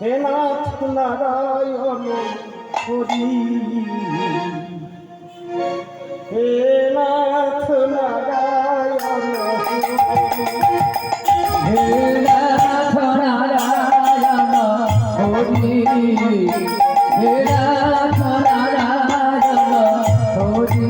হে নাথ নারায়ণ হরি, হে নাথ নারায়ণ হে নাথ নারায়ণ হরি, হে নাথ নারায়ণ হরি,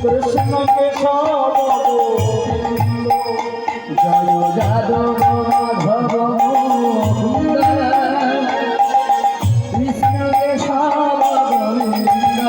কৃষ্ণ কেশব গোবিন্দ, জয় যাদব মাধব মুকুন্দ, কৃষ্ণ কেশব গোবিন্দ,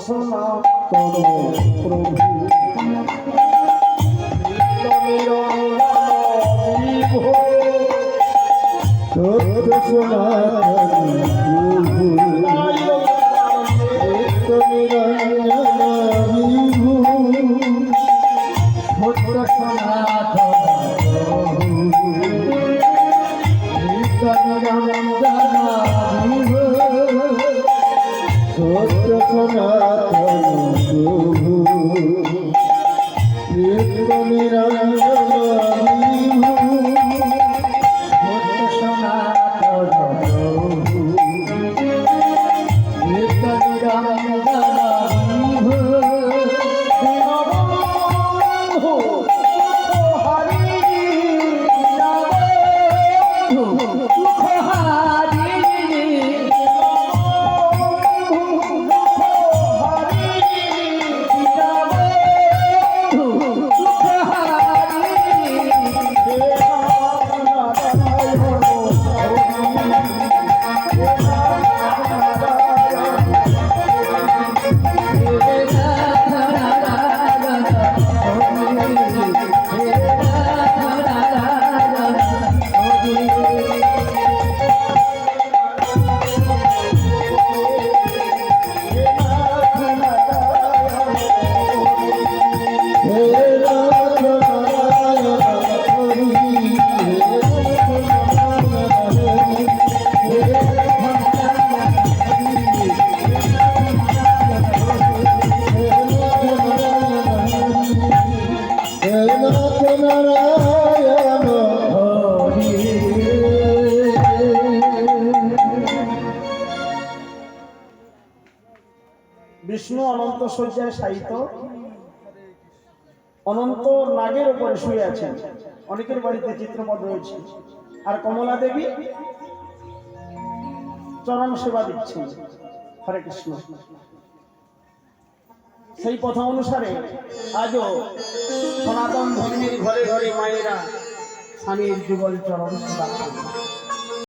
সনাতন প্রভু সত্য সনাতন প্রভু, নিরঞ্জন বিভু, সত্য সনাতন প্রভু, নিরঞ্জন বিভু, সত্য সনাতন প্রভু, নিত্য নিরঞ্জন বিভু, সত্য সনাতন প্রভু। পদ্মশয্যায় শায়িত অনন্ত নাগের উপরে শুয়ে আছেন। অনেকের বাড়িতে চিত্রপট রয়েছে। আর কমলা দেবী চরণ সেবা দিচ্ছেন। হরে কৃষ্ণ। সেই কথা অনুসারে আজও সনাতন ধর্মের ঘরে ঘরে মায়েরা স্বামীর যুগল চরণ সেবা করেন।